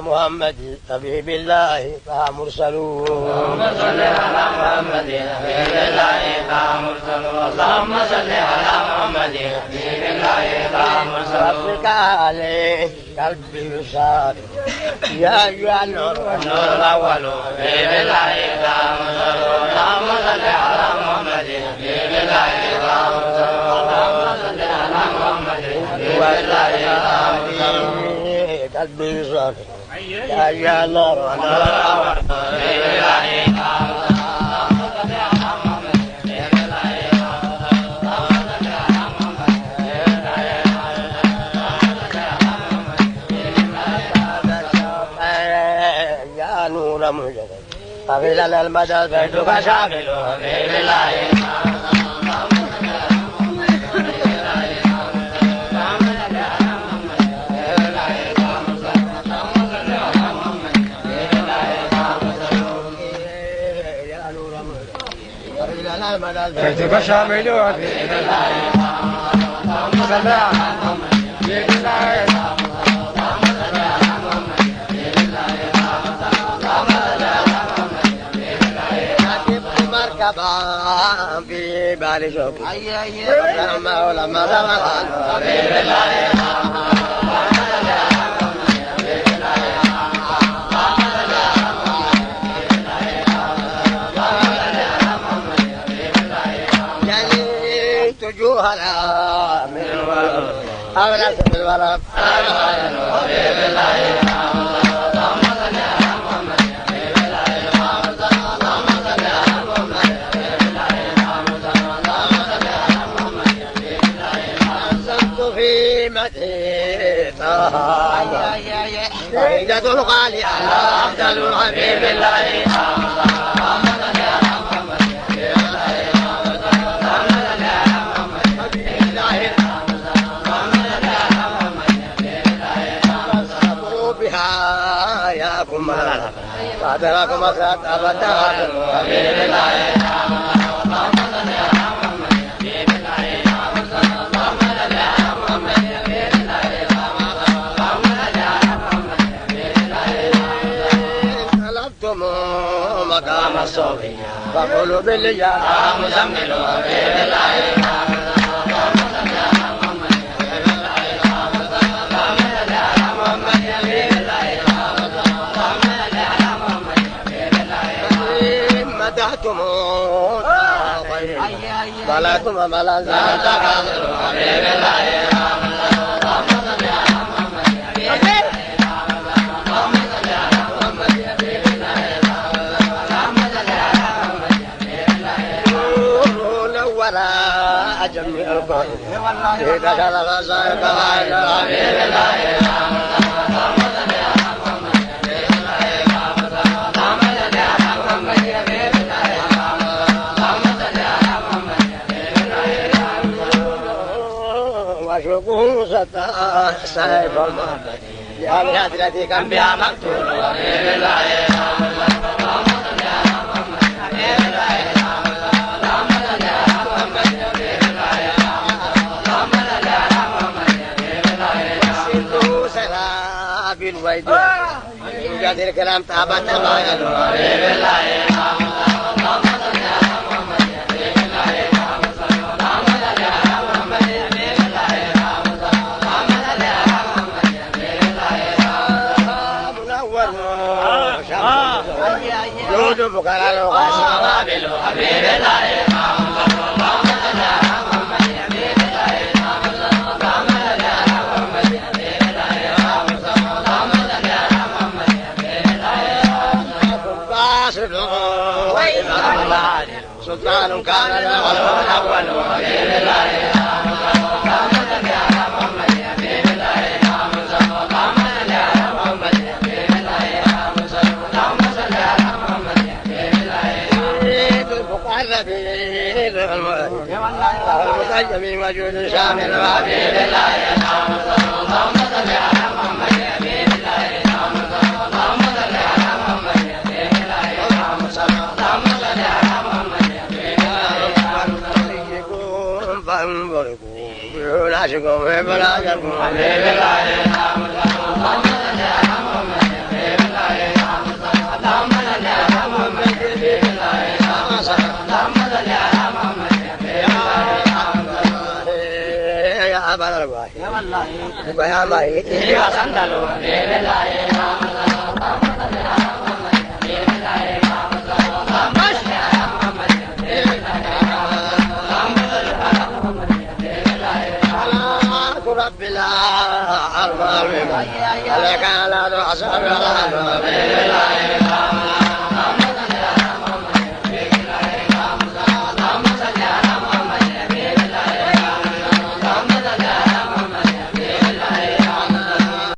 محمد حبيب الله طه مرسلون. اللهم صل على محمد حبيب الله طه مرسلون. اللهم صل على محمد حبيب الله طه مرسلون. ربك عليه قلبي يصاب يا أيها النور النور الأول حبيب الله طه مرسلون. اللهم صل على محمد حبيب الله طه مرسلون. اللهم صل على محمد حبيب الله طه مرسلون. قلبي يصاب يا أيها النور النور الأول حبيب الله طه مرسلون. طويل المدى بيتك شامل حبيب الله بيتك شامل حبيب الله اللهم صل على حبيب الله في بالي شوقي لما زمان حبيب الله جنيت جوهرا من الورد أبرز الورد حبيب الله فإذا الغالي على أفضل حبيب الله بها يا كمال قدركم أسد أبدا حبيب الله مقام الصوفي فقولوا بالله مزمل حبيب الله مدحتم بلاتم ملازم حبيب الله جميع القائد إذا كان غزائر قائد حبيب الله وشوقه ستا سيف المحبة لأمر هدرتي كان بها مقتول حبيب الله يوجد الكلام تابت الله حبيب الله جود بكرة وقصة حبيب الله سلطان كان الأول والأول حبيب الله المتجمي وجود شامل حبيب الله اللهم صل على محمد حبيب الله اللهم صل على محمد حبيب الله اللهم صل على محمد حبيب الله فانظركم بناشكم في بلادكم حبيب الله اللهم صل على محمد أبا الواحد يا والله ويا ميت يا سندلو بالله اللهم صل على محمد بالله اللهم صل على محمد اللهم صل على محمد صلاة رب العالمين عليك على أصحاب الرحمن